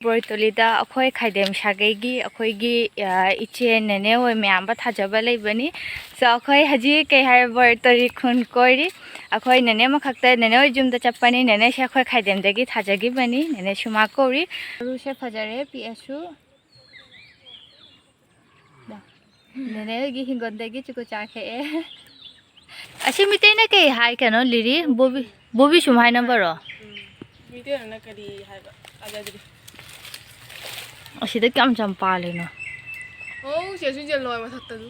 ꯕꯣꯔꯇꯣꯂꯤꯗ ꯑꯩꯈꯣꯏ ꯈꯥꯏꯗꯦꯝ ꯁꯥꯒꯩꯒꯤ ꯑꯩꯈꯣꯏꯒꯤ ꯏꯆꯦ ꯅꯦꯅꯦ ꯍꯣꯏ ꯃꯌꯥꯝꯕ ꯊꯥꯖꯕ ꯂꯩꯕꯅꯤ ꯁꯣ ꯑꯩꯈꯣꯏ ꯍꯧꯖꯤꯛ ꯀꯩ ꯍꯥꯏꯔ ꯕꯣꯔꯇꯣꯂꯤ ꯈꯨꯟ ꯀꯣꯏꯔꯤ ꯑꯩꯈꯣꯏ ꯅꯦꯅꯦ ꯃꯈꯛꯇ ꯅꯦꯅꯦ ꯍꯣꯏ ꯌꯨꯝꯗ ꯆꯠꯄꯅꯤ ꯅꯦꯅꯦꯁꯦ ꯑꯩꯈꯣꯏ ꯈꯥꯏꯗꯦꯝꯗꯒꯤ ꯊꯥꯖꯈꯤꯕꯅꯤ ꯅꯦꯅꯦ ꯁꯨꯃꯥ ꯀꯧꯔꯤ ꯃꯔꯨꯁꯦ ꯐꯖꯔꯦ ꯄꯤꯛꯑꯁꯨ ꯅꯦꯅꯦ ꯍꯣꯏꯒꯤ ꯍꯤꯡꯒꯣꯜꯗꯒꯤ ꯆꯨꯀꯨ ꯆꯥꯈꯛꯑꯦ ꯑꯁꯤ ꯃꯤꯇꯩꯅ ꯀꯩ ꯍꯥꯏ ꯀꯩꯅꯣ ꯂꯤꯔꯤ ꯕꯣꯕꯤ ꯁꯨꯝ ꯍꯥꯏꯅꯕꯔꯣ ꯃꯤꯇꯩꯅ ꯀꯔꯤ ꯍꯥꯏꯕ ꯑꯗꯨꯗꯤ ꯑꯁꯤꯗ ꯀꯌꯥꯝ ꯆꯝ ꯄꯥꯜꯂꯤꯅꯣ ꯑꯣ ꯆꯦꯁꯨ ꯆꯦꯜꯂꯣꯏ ꯃꯊꯛꯇꯗꯨ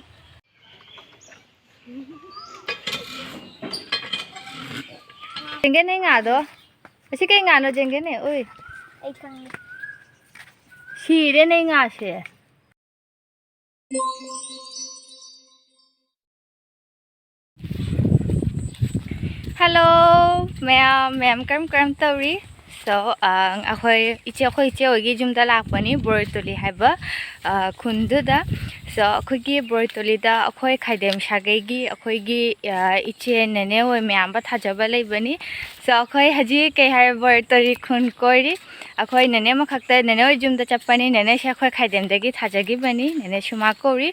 ꯖꯦꯡꯒꯦꯅꯦ ꯉꯥꯗꯣ ꯑꯁꯤ ꯀꯩ ꯉꯥꯅꯣ ꯖꯦꯡꯒꯦꯅꯦ ꯎꯏ ꯑꯩ ꯈꯪꯉꯦ ꯁꯤꯔꯦꯅꯦ ꯉꯥꯁꯦ ꯍꯜꯂꯣ ꯃꯌꯥꯝ ꯀꯔꯝ ꯇꯧꯔꯤ ꯁꯣ ꯑꯩꯈꯣꯏ ꯏꯆꯦ ꯍꯣꯏꯒꯤ ꯌꯨꯝꯗ ꯂꯥꯛꯄꯅꯤ ꯕꯣꯔꯇꯣꯂꯤ ꯍꯥꯏꯕ ꯈꯨꯟꯗꯨꯗ ꯁꯣ ꯑꯩꯈꯣꯏꯒꯤ ꯕꯣꯔꯇꯣꯂꯤꯗ ꯑꯩꯈꯣꯏ ꯈꯥꯏꯗꯦꯝ ꯁꯥꯒꯩꯒꯤ ꯑꯩꯈꯣꯏꯒꯤ ꯏꯆꯦ ꯅꯦꯅꯦ ꯍꯣꯏ ꯃꯌꯥꯝꯕ ꯊꯥꯖꯕ ꯂꯩꯕꯅꯤ ꯁꯣ ꯑꯩꯈꯣꯏ ꯍꯧꯖꯤꯛ ꯀꯩ ꯍꯥꯏꯔ ꯕꯣꯔꯇꯣꯂꯤ ꯈꯨꯟ ꯀꯣꯏꯔꯤ ꯑꯩꯈꯣꯏ ꯅꯦꯅꯦ ꯃꯈꯛꯇ ꯅꯦꯅꯦ ꯍꯣꯏ ꯌꯨꯝꯗ ꯆꯠꯄꯅꯤ ꯅꯦꯅꯦꯁꯦ ꯑꯩꯈꯣꯏ ꯈꯥꯏꯗꯦꯝꯗꯒꯤ ꯊꯥꯖꯈꯤꯕꯅꯤ ꯅꯦꯅꯦ ꯁꯨꯃꯥ ꯀꯧꯔꯤ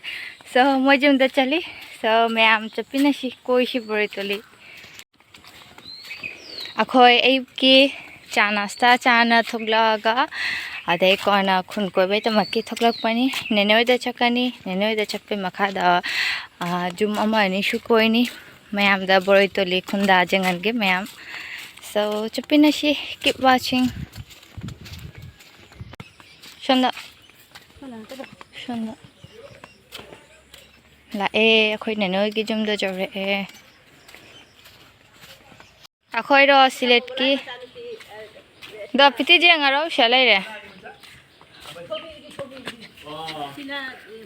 ꯁꯣ ꯃꯣꯏ ꯌꯨꯝꯗ ꯆꯠꯂꯤ ꯁꯣ ꯃꯌꯥꯝ ꯆꯠꯄꯤꯅꯁꯤ ꯀꯣꯏꯁꯤ ꯕꯣꯔꯇꯣꯂꯤ ꯑꯩꯈꯣꯏ ꯑꯌꯨꯛꯀꯤ ꯆꯥ ꯅꯥꯁꯇꯥ ꯆꯥꯅ ꯊꯣꯛꯂꯛꯑꯒ ꯑꯗꯩ ꯀꯣꯟꯅ ꯈꯨꯟ ꯀꯣꯏꯕꯩꯗꯃꯛꯀꯤ ꯊꯣꯛꯂꯛꯄꯅꯤ ꯅꯦꯅꯦ ꯍꯣꯏꯗ ꯆꯠꯀꯅꯤ ꯅꯦꯅꯦ ꯍꯣꯏꯗ ꯆꯠꯄꯩ ꯃꯈꯥꯗ ꯌꯨꯝ ꯑꯃ ꯑꯅꯤꯁꯨ ꯀꯣꯏꯅꯤ ꯃꯌꯥꯝꯗ ꯕꯣꯔꯇꯣꯂꯤ ꯈꯨꯟꯗꯥ ꯖꯦꯡꯍꯟꯒꯦ ꯃꯌꯥꯝ ꯁꯣ ꯆꯠꯄꯤꯅꯁꯤ ꯀꯤꯞ ꯋꯥꯆꯤꯡ ꯁꯣꯝꯗ ꯂꯥꯛꯑꯦ ꯑꯩꯈꯣꯏ ꯅꯦꯅꯦ ꯍꯣꯏꯒꯤ ꯌꯨꯝꯗ ꯌꯧꯔꯛꯑꯦ ꯑꯩꯈꯣꯏꯔꯣ ꯁꯤꯂꯦꯠꯀꯤ ꯗ ꯄꯤꯇꯤ ꯌꯦꯡꯉꯔꯣ ꯁꯤꯗ ꯂꯩꯔꯦ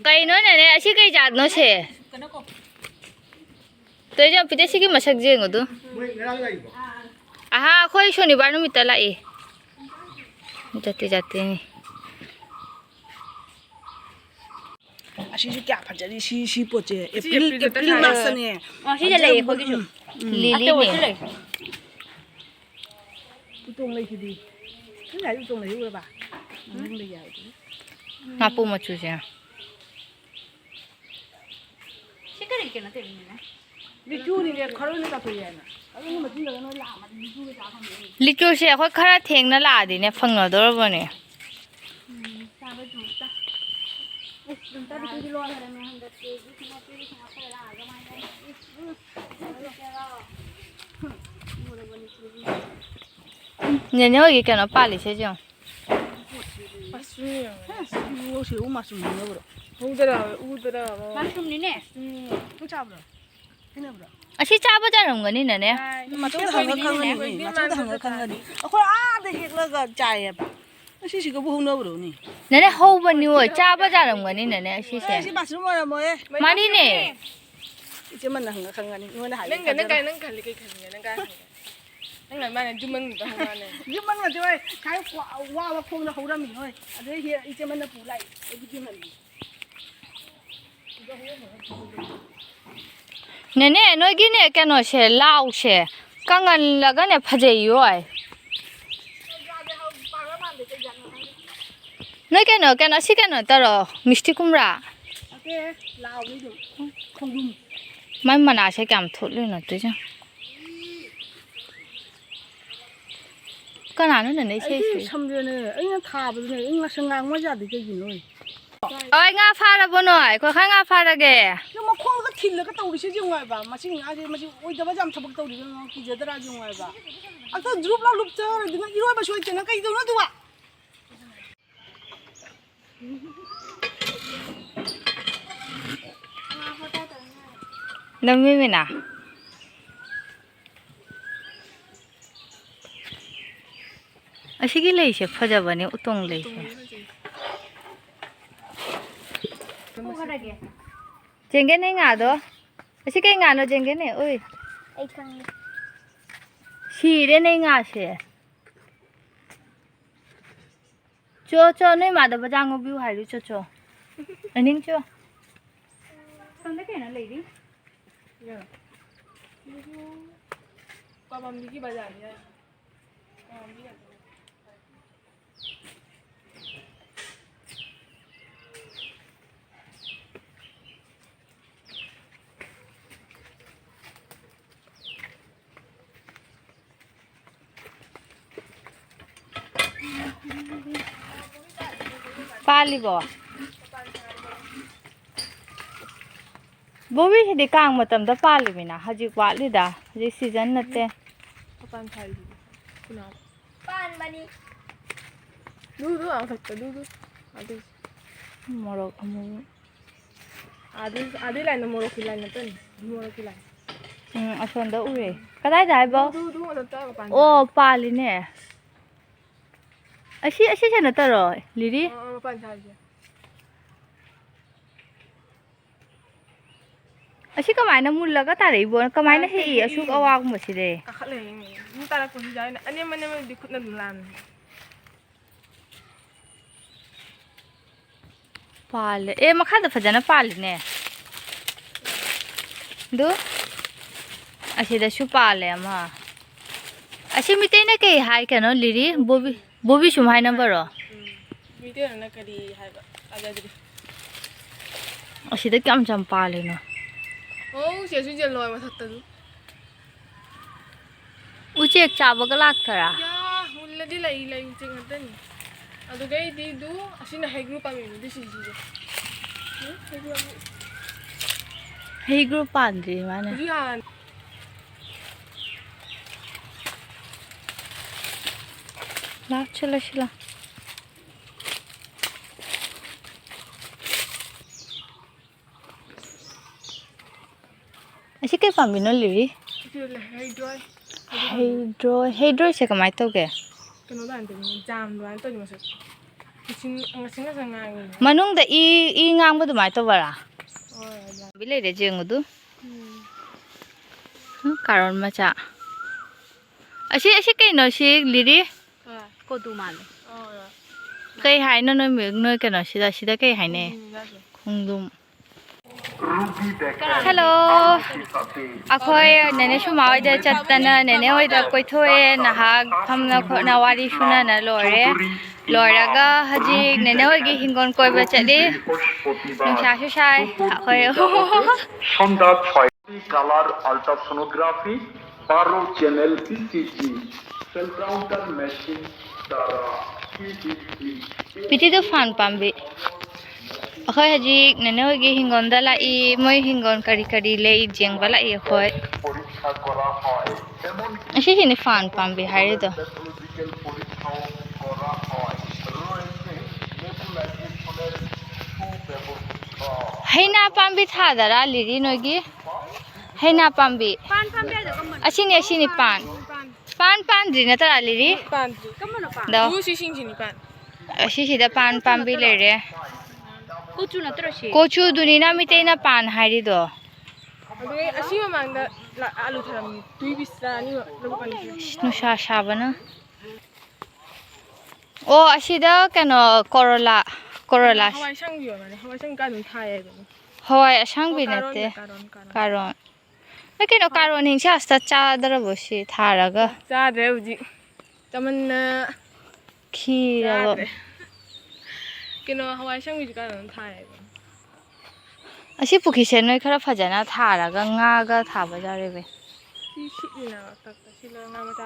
ꯀꯩꯅꯣꯅꯦ ꯑꯁꯤ ꯀꯩ ꯖꯥꯠꯅꯣ ꯁꯦ ꯇꯣꯏꯖ ꯄꯤꯇꯤ ꯁꯤꯒꯤ ꯃꯁꯛ ꯌꯦꯡꯉꯨꯗꯨ ꯑꯍꯥ ꯑꯩꯈꯣꯏ ꯁꯣꯅꯤꯕꯥꯔ ꯅꯨꯃꯤꯠꯇ ꯂꯥꯛꯏ ꯖꯥꯇꯤꯅꯤ ꯑꯁꯤꯁꯨ ꯀꯌꯥ ꯐꯖꯔꯤ ꯁꯤ ꯄꯣꯠꯁꯦ ꯑꯦꯄ꯭ꯔꯤꯜ ꯃꯥꯁꯇꯅꯦ ꯁꯤꯗ ꯂꯩ ꯑꯩꯈꯣꯏꯒꯤꯁꯨ ꯂꯤꯂꯤꯅꯦ ꯎꯇꯣꯡ ꯂꯩꯁꯤꯗꯤ ꯅꯪ ꯍꯥꯏ ꯎꯇꯣꯡ ꯂꯩꯍꯧꯔꯕ ꯅꯪ ꯂꯩ ꯌꯥꯏ ꯉꯥꯄꯨ ꯃꯆꯨꯁꯦ ꯁꯤ ꯀꯔꯤ ꯀꯩꯅꯣ ꯇꯧꯔꯤꯅꯤꯅꯦ ꯂꯤꯆꯨꯅꯤꯅꯦ ꯈꯔꯅ ꯆꯥꯊꯣꯛ ꯌꯥꯏꯅ ꯑꯗꯨꯒꯤ ꯃꯇꯨꯡꯗ ꯅꯣꯏ ꯂꯥꯛꯑꯃꯗꯤ ꯂꯤꯆꯨꯒ ꯆꯥ ꯐꯪꯗꯣꯏꯅꯤ ꯂꯤꯆꯨꯁꯦ ꯑꯩꯈꯣꯏ ꯈꯔ ꯊꯦꯡꯅ ꯂꯥꯛꯑꯗꯤꯅꯦ ꯐꯪꯅꯗꯧꯔꯕꯅꯦ ꯅꯦꯅꯦ ꯍꯣꯏꯒꯤ ꯀꯩꯅꯣ ꯄꯥꯜꯂꯤꯁꯦ ꯌꯦꯡꯉꯣ ꯃꯁꯔꯨꯝꯅꯤꯅꯦ ꯑꯁꯤ ꯆꯥꯕ ꯌꯥꯔꯝꯒꯅꯤ ꯅꯦꯅꯦ ꯃꯆꯨꯗ ꯍꯪꯉ ꯈꯪꯒꯅꯤ ꯑꯩꯈꯣꯏ ꯑꯥꯗ ꯍꯦꯛꯂꯒ ꯆꯥꯏꯌꯦꯕ ꯑꯁꯤꯁꯤꯒꯕꯨ ꯍꯧꯅꯕ꯭ꯔꯣꯅꯤ ꯅꯦꯅꯦ ꯍꯧꯕꯅꯤ ꯍꯣꯏ ꯆꯥꯕ ꯌꯥꯔꯝꯒꯅꯤ ꯅꯦꯅꯦ ꯑꯁꯤꯁꯦ ꯁꯤ ꯃꯁꯔꯨꯝ ꯑꯣꯏꯔꯝꯃꯣꯏꯌꯦ ꯃꯥꯅꯤꯅꯦ ꯏꯆꯦ ꯃꯟꯅ ꯍꯪꯉ ꯈꯪꯒꯅꯤ ꯅꯣꯏꯅ ꯍꯥꯏꯕ ꯅꯪ ꯈꯜꯂꯤ ꯀꯩ ꯈꯜꯂꯤ ꯅꯪ ꯃꯥꯅ ꯖꯨꯃꯟꯗ ꯍꯧꯅꯥꯅꯦ ꯌꯨꯝꯃꯟ ꯉꯗꯤ ꯍꯣꯏ ꯈꯥꯏ ꯋꯥꯕ ꯈꯣꯡꯗ ꯍꯧꯔꯝꯃꯤ ꯍꯣꯏ ꯑꯗꯨꯗꯩ ꯏꯆꯦ ꯃꯟꯅ ꯄꯨ ꯂꯥꯛꯏ ꯑꯩꯗꯤ ꯌꯨꯝꯍꯜꯂꯤ ꯅꯦꯅꯦ ꯅꯣꯏꯒꯤꯅꯦ ꯀꯩꯅꯣꯁꯦ ꯂꯥꯎꯁꯦ ꯀꯪꯍꯜꯂꯒꯅꯦ ꯐꯖꯩꯌꯣꯏ ꯅꯣꯏ ꯀꯩꯅꯣ ꯁꯤ ꯀꯩꯅꯣ ꯇꯧꯔꯣ ꯃꯤꯁꯇꯤ ꯀꯨꯝꯕ꯭ꯔꯥ ꯃꯥꯏ ꯃꯅꯥꯁꯦ ꯀꯌꯥꯝ ꯊꯣꯠꯂꯤꯅꯣ ꯇꯣꯏꯖ ꯀꯅꯥꯅꯣ ꯅꯦꯅꯦ ꯏꯁꯩꯁꯦ ꯁꯝꯖꯦꯅꯦ ꯑꯩꯅ ꯊꯥꯕꯗꯨꯅꯦ ꯑꯩ ꯉꯁꯪ ꯉꯥꯡꯕ ꯌꯥꯗꯦ ꯀꯩꯒꯤꯅꯣ ꯑꯣꯏ ꯉꯥ ꯐꯥꯔꯕꯣ ꯅꯣꯏ ꯑꯩꯈꯣꯏ ꯈꯔ ꯉꯥ ꯐꯥꯔꯒꯦ ꯃꯈꯣꯡꯒ ꯊꯤꯜꯂꯒ ꯇꯧꯔꯤꯁꯦ ꯌꯦꯡꯉꯣꯏꯕ ꯃꯁꯤ ꯉꯥꯁꯦ ꯃꯁꯤ ꯑꯣꯏꯗꯕ ꯌꯥꯝ ꯊꯕꯛ ꯇꯧꯔꯤꯕ ꯀꯤꯖꯗ꯭ꯔꯥ ꯌꯦꯡꯉꯣꯏꯕ ꯑꯝꯇ ꯖ꯭ꯔꯨꯞ ꯂꯥꯎ ꯂꯨꯞꯆꯔꯗꯤ ꯅꯪ ꯏꯔꯣꯏꯕꯁꯨ ꯍꯩꯇꯦ ꯅꯪ ꯀꯩꯗꯧꯅꯣ ꯑꯗꯨꯒ ꯅꯝꯃꯤꯃꯤꯅ ꯑꯁꯤꯒꯤ ꯂꯩꯁꯦ ꯐꯖꯕꯅꯦ ꯎꯇꯣꯡ ꯂꯩꯁꯦ ꯖꯦꯡꯒꯦꯅꯦ ꯉꯥꯗꯣ ꯑꯁꯤ ꯀꯩ ꯉꯥꯅꯣ ꯖꯦꯡꯒꯦꯅꯦ ꯎꯏ ꯑꯩ ꯈꯪꯉꯦ ꯁꯤꯔꯦꯅꯦ ꯉꯥꯁꯦ ꯆꯣ ꯅꯣꯏ ꯃꯥꯗ ꯕꯖꯥꯔ ꯉꯧꯕꯤꯌꯨ ꯍꯥꯏꯔꯨ ꯆꯣ ꯑꯅꯤꯡ ꯆꯣ ꯁꯣꯝꯗ ꯀꯩꯅꯣ ꯂꯩꯔꯤ ꯄꯥꯕꯝꯒꯤ ꯕꯖꯥꯔꯅꯤ ꯄꯥꯜꯂꯤꯕꯣ ꯕꯣꯕꯤꯁꯤꯗꯤ ꯀꯥꯡ ꯃꯇꯝꯗ ꯄꯥꯜꯂꯤꯃꯤꯅ ꯍꯧꯖꯤꯛ ꯋꯥꯠꯂꯤꯗ ꯍꯧꯖꯤꯛ ꯁꯤꯖꯟ ꯅꯠꯇꯦ ꯃꯄꯥꯟ ꯊꯥꯔꯤꯗꯨꯗꯤ ꯀꯅꯥ Pan ꯗꯨꯗꯨ ꯃꯊꯛꯇ ꯗꯨꯗꯨ ꯑꯗꯨ ꯃꯣꯔꯣꯛ ꯑꯃꯨꯛ ꯑꯗꯨꯏ ꯂꯥꯏꯟꯗ ꯃꯣꯔꯣꯛꯀꯤ ꯂꯥꯏꯟ ꯅꯠꯇꯅꯤ ꯃꯣꯔꯣꯛꯀꯤ ꯂꯥꯏꯟ ꯑꯁꯣꯝꯗ ꯎꯔꯦ ꯀꯗꯥꯏꯗ ꯍꯥꯏꯕꯣ ꯗꯨ ꯃꯊꯛꯇ ꯃꯄꯥꯟ ꯑꯣ ꯄꯥꯜꯂꯤꯅꯦ ꯑꯁꯤꯁꯦ ꯅꯠꯇꯔꯣ ꯂꯤꯔꯤ ꯃꯄꯥꯟ ꯊꯥꯔꯤꯁꯦ ꯑꯁꯤ ꯀꯃꯥꯏꯅ ꯃꯨꯜꯂꯒ ꯇꯥꯔꯛꯏꯕꯣ ꯀꯃꯥꯏꯅ ꯍꯦꯛꯏ ꯑꯁꯨꯛ ꯑꯋꯥꯡꯕꯁꯤꯗꯤ ꯀꯥꯈꯠꯂ ꯌꯦꯡꯉꯤ ꯃꯤ ꯇꯥꯔꯛꯄꯁꯨ ꯌꯥꯎꯏ ꯑꯅꯦꯝ ꯑꯅꯦꯝꯕꯗꯤ ꯈꯨꯠꯅ ꯑꯗꯨꯝ ꯂꯥꯟꯅꯤ ꯄꯥꯜꯂꯦ ꯑꯦ ꯃꯈꯥꯗ ꯐꯖꯅ ꯄꯥꯜꯂꯤꯅꯦ ꯑꯗꯨ ꯑꯁꯤꯗꯁꯨ ꯄꯥꯜꯂꯦ ꯑꯃ ꯑꯁꯤ ꯃꯤꯇꯩꯅ ꯀꯩ ꯍꯥꯏ ꯀꯩꯅꯣ ꯂꯤꯔꯤ ꯕꯣꯕꯤ ꯁꯨꯝ ꯍꯥꯏꯅꯕꯔꯣ ꯃꯤꯇꯩꯔꯣꯟꯅ ꯀꯔꯤ ꯍꯥꯏꯕ ꯇꯥꯖꯗ꯭ꯔꯤ ꯑꯁꯤꯗ ꯀꯌꯥꯝ ꯆꯝ ꯄꯥꯜꯂꯤꯅꯣ ꯑꯣ ꯆꯦꯁꯨ ꯆꯦꯜꯂꯣꯏ ꯃꯊꯛꯇꯗꯨ ꯎꯆꯦꯛ ꯆꯥꯕꯒ ꯂꯥꯛꯇꯔꯥ ꯌꯥ ꯃꯨꯜꯂꯗꯤ ꯂꯩ ꯎꯆꯦꯛ ꯉꯥꯛꯇꯅꯤ ꯑꯗꯨꯒꯩꯗꯤ ꯑꯁꯤꯅ ꯍꯩꯒ꯭ꯔꯨ ꯄꯥꯝꯕꯤꯅꯤ ꯁꯤꯁꯤꯁꯦ ꯍꯩꯒ꯭ꯔꯨ ꯄꯥꯟꯗ꯭ꯔꯤ ꯃꯥꯅꯦ ꯍꯧꯖꯤꯛ ꯍꯥꯟꯅ ꯂꯥꯛ ꯑꯁꯤ ꯀꯩ ꯄꯥꯝꯕꯤꯅꯣ ꯂꯤꯔꯤ ꯍꯩꯗ꯭ꯔꯣꯏꯁꯦ ꯀꯃꯥꯏꯅ ꯇꯧꯒꯦ ꯀꯩꯅꯣ ꯑꯗꯨꯃꯥꯏꯅ ꯇꯧꯅꯤ ꯖꯥꯝ ꯑꯗꯨꯃꯥꯏꯅ ꯇꯧꯅꯤ ꯃꯁꯛ ꯉꯁꯪ ꯉꯥꯡꯉꯤ ꯃꯅꯨꯡꯗ ꯏ ꯉꯥꯡꯕ ꯑꯗꯨꯃꯥꯏꯅ ꯇꯧꯕꯔꯥ ꯍꯣꯏ ꯑꯗꯨꯃꯥꯏꯅ ꯂꯩꯔꯦ ꯌꯦꯡꯉꯨꯗꯨ ꯀꯥꯔꯣꯟ ꯃꯆꯥ ꯑꯁꯤ ꯀꯩꯅꯣ ꯁꯤ ꯂꯤꯔꯤ ꯀꯣꯗꯨ ꯃꯥꯜꯂꯦ ꯀꯩ ꯍꯥꯏꯅꯣ ꯅꯣꯏ ꯀꯩꯅꯣꯁꯤꯗ ꯁꯤꯗ ꯀꯩ ꯍꯥꯏꯅꯩ ꯈꯣꯡꯗꯨꯝ ꯍꯜꯂꯣ ꯑꯩꯈꯣꯏ ꯅꯦꯅꯦ ꯁꯨꯃꯥ ꯍꯣꯏꯗ ꯆꯠꯇꯅ ꯅꯦꯅꯦ ꯍꯣꯏꯗ ꯀꯣꯏꯊꯣꯛꯑꯦ ꯅꯍꯥꯛ ꯐꯝꯅ ꯈꯣꯠꯅ ꯋꯥꯔꯤ ꯁꯨꯅꯅ ꯂꯣꯏꯔꯦ ꯂꯣꯏꯔꯒ ꯍꯧꯖꯤꯛ ꯅꯦꯅꯦ ꯍꯣꯏꯒꯤ ꯍꯤꯡꯒꯣꯜ ꯀꯣꯏꯕ ꯆꯠꯂꯤ ꯅꯨꯡꯁꯥꯁꯨ ꯁꯥꯏ ꯑꯩꯈꯣই colour ultrasonography 12 channel ECG cell counter machine দ্বারা ꯄꯤꯇꯤꯗꯨ ꯐꯥꯟ ꯄꯥꯝꯕꯤ ꯑꯩꯈꯣꯏ ꯍꯧꯖꯤꯛ ꯅꯦꯅꯦ ꯍꯣꯏꯒꯤ ꯍꯤꯡꯒꯣꯜꯗ ꯂꯥꯛꯏ ꯃꯣꯏ ꯍꯤꯡꯒꯣꯜ ꯀꯔꯤ ꯀꯔꯤ ꯂꯩ ꯌꯦꯡꯕ ꯂꯥꯛꯏ ꯑꯩꯈꯣꯏ পরীক্ষা করা হয় এমন ꯑꯁꯤꯁꯤꯅꯤ ꯐꯥꯟ ꯄꯥꯝꯕꯤ ꯍꯥꯏꯔꯤꯗꯣ প্যাথোলজিক্যাল পরীক্ষাও করা হয় রয়েছে নেবুলাইজেশনের সুব্যবস্থা ꯍꯩꯅꯥ ꯄꯥꯝꯕꯤ ꯊꯥꯗꯔꯥ ꯂꯤꯔꯤ ꯅꯣꯏꯒꯤ ꯍꯩꯅꯥ ꯄꯥꯝꯕꯤ ꯑꯁꯤꯅꯤ ꯄꯥꯟꯗ꯭ꯔꯤ ꯅꯠꯇ꯭ꯔꯥ ꯂꯤꯔꯤ ꯄꯥꯟꯗ꯭ꯔꯤ ꯗꯣ ꯁꯤꯁꯤꯡꯁꯤꯅꯤ ꯄꯥꯟ ꯑꯁꯤꯁꯤꯗ ꯄꯥꯝꯕꯤ ꯂꯩꯔꯦ ꯀꯣꯆꯨꯗꯨꯅꯤꯅ ꯃꯤꯇꯩꯅ ꯄꯥꯟ ꯍꯥꯏꯔꯤꯗꯣ ꯑꯗꯨꯒ ꯑꯁꯤ ꯃꯃꯥꯡꯗ ꯑꯂꯨ ꯊꯔꯝꯃꯤ ꯇꯨꯏ ꯕꯤꯁꯇ ꯑꯅꯤꯃꯛ ꯂꯧꯕꯨꯛ ꯑꯅꯤꯁꯦ ꯅꯨꯡꯁꯥ ꯁꯥꯕꯅ ꯑꯣ ꯑꯁꯤꯗ ꯀꯩꯅꯣ ꯀꯣꯔꯣꯂꯥ ꯍꯋꯥꯏ ꯁꯪꯕꯤ ꯑꯣꯏꯔꯝꯒꯅꯤ ꯍꯋꯥꯏ ꯁꯪꯕꯤ ꯀꯥꯏꯗ ꯊꯥꯏ ꯍꯥꯏꯕꯅꯤ ꯍꯋꯥꯏ ꯑꯁꯥꯡꯕꯤ ꯅꯠꯇꯦ ꯀꯥꯔꯣꯟ ꯀꯥꯔꯣꯟ ꯀꯩꯅꯣ ꯀꯥꯔꯣꯟ ꯍꯤꯡꯁꯥꯁꯤꯗ ꯆꯥꯗ꯭ꯔꯕꯣ ꯁꯤ ꯊꯥꯔꯒ ꯆꯥꯗ꯭ꯔꯦ ꯍꯧꯖꯤꯛ ꯆꯃꯟꯅ ꯈꯤꯔꯒ ꯆꯥꯗ꯭ꯔꯦ ꯀꯩꯅꯣ ꯍꯋꯥꯏ ꯁꯪꯕꯤꯁꯨ ꯀꯥꯏꯗ ꯊꯥꯏ ꯍꯥꯏꯕꯅꯤ ꯑꯁꯤ ꯄꯨꯈ꯭ꯔꯤꯁꯦ ꯅꯣꯏ ꯈꯔ ꯐꯖꯅ ꯊꯥꯔꯒ ꯉꯥꯒ ꯊꯥꯕ ꯌꯥꯎꯔꯤꯕ ꯁꯤ ꯁꯤꯠꯂꯤꯅ ꯇꯛꯇ ꯁꯤꯠꯂꯒ ꯉꯥ ꯃꯆꯥ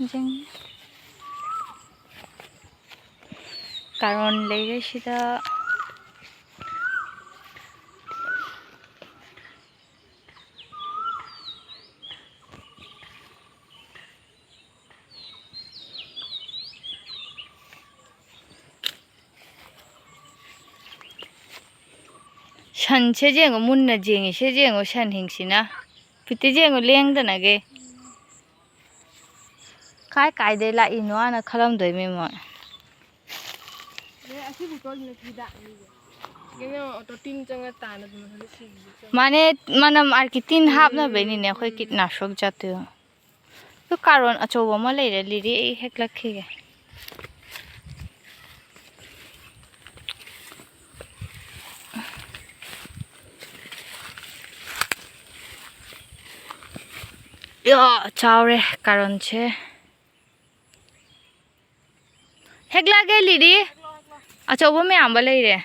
ꯐꯪꯉꯤ ꯀꯥꯔꯣꯟ ꯂꯩꯔꯦ ꯁꯤꯗ ꯁꯟꯁꯦ ꯌꯦꯡꯉꯣ ꯃꯨꯟꯅ ꯌꯦꯡꯉꯤꯁꯦ ꯌꯦꯡꯉꯣ ꯁꯟ ꯍꯤꯡꯁꯤꯅ ꯄꯤꯇꯤ ꯌꯦꯡꯉꯣ ꯂꯦꯡꯗꯅꯒꯦ ꯀꯥꯏꯗꯩ ꯂꯥꯛꯏꯅꯣꯅ ꯈꯜꯂꯝꯗꯣꯏꯃꯤ ꯃꯣꯏ ꯑꯁꯤꯕꯨ ꯇꯣꯜꯂꯤꯅ ꯍꯤꯗꯥꯛꯅꯤꯁꯦ ꯀꯩꯅꯣ ꯑꯣꯇꯣ ꯇꯤꯟ ꯆꯪꯉ ꯇꯥꯅ ꯑꯗꯨꯝ ꯃꯊꯟꯇ ꯁꯤꯒꯤ माने मनम आरकी तीन हापनबैनिने अखोय कीटनाशक जातियो तो कारण अचौबा अमा लेरे लिरि ए हेक्लखिगे या चावरे कारण छे हेक्लागे लिरि अचौबा में आंबा लेरे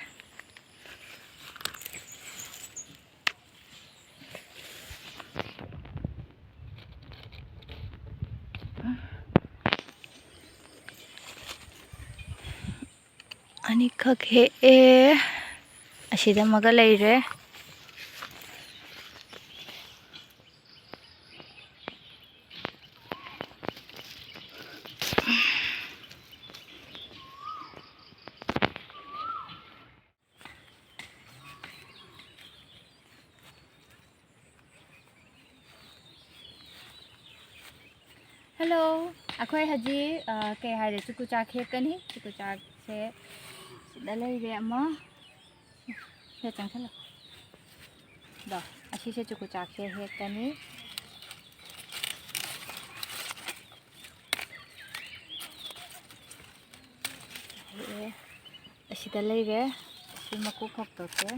ꯑꯅꯤꯈꯛ ꯍꯦꯛꯑꯦ ꯑꯁꯤꯗ ꯑꯃꯒ ꯂꯩꯔꯦ ꯍꯜꯂꯣ ꯑꯩꯈꯣꯏ ꯍꯧꯖꯤꯛ ꯀꯩ ꯍꯥꯏꯔꯦ ꯆꯨꯀꯨ ꯆꯥꯛ ꯍꯦꯛꯀꯅꯤ ꯆꯨꯀꯨ ꯆꯥꯛꯁꯦ ꯁꯤꯗ ꯂꯩꯔꯦ ꯑꯃ ꯁꯤꯗ ꯆꯪꯁꯜꯂꯣ ꯗꯣ ꯑꯁꯤꯁꯦ ꯆꯨꯀꯨ ꯆꯥꯛꯁꯦ ꯍꯦꯛꯀꯅꯤ ꯍꯦꯛꯑꯦ ꯑꯁꯤꯗ ꯂꯩꯔꯦ ꯑꯁꯤ ꯃꯀꯨ ꯈꯣꯛꯇꯣꯛꯀꯦ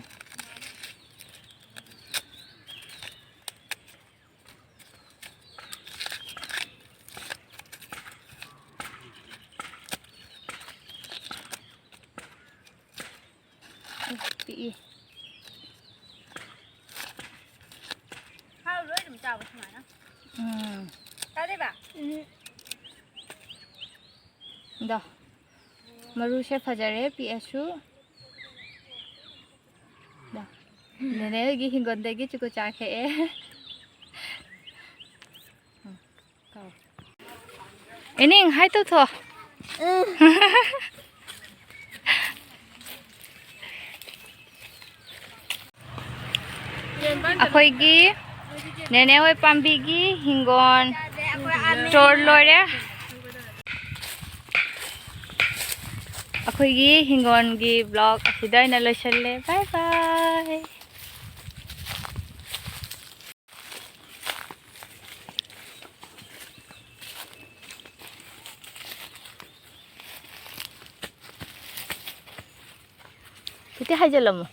ꯄꯤꯛꯏ How rồi đừng chào cái này um Tới đây bà. ꯗꯣ ꯃꯔꯨꯁꯦ ꯐꯖꯔꯦ ꯄꯤꯛꯑꯁꯨ ꯗꯣ ꯅꯦꯅꯦ ꯍꯣꯏꯒꯤ ꯍꯤꯡꯒꯣꯜꯗꯒꯤ ꯆꯨꯀꯨ ꯆꯥꯛ ꯍꯦꯛꯑꯦ ꯏꯅꯤꯡ ꯍꯥꯏ ꯇꯧꯊꯣꯛ ꯑꯩꯈꯣꯏꯒꯤ ꯅꯦꯅꯦ ꯍꯣꯏ ꯄꯥꯝꯕꯤꯒꯤ ꯍꯤꯡꯒꯣꯜ ꯆꯣꯔ ꯂꯣꯏꯔꯦ ꯑꯩꯈꯣꯏꯒꯤ ꯍꯤꯡꯒꯣꯜꯒꯤ ꯕ꯭ꯂꯣꯛ ꯑꯁꯤꯗ ꯑꯣꯏꯅ ꯂꯣꯏꯁꯤꯜꯂꯦ ꯕꯥꯏ ꯕꯥꯏ 그때 하이젤러무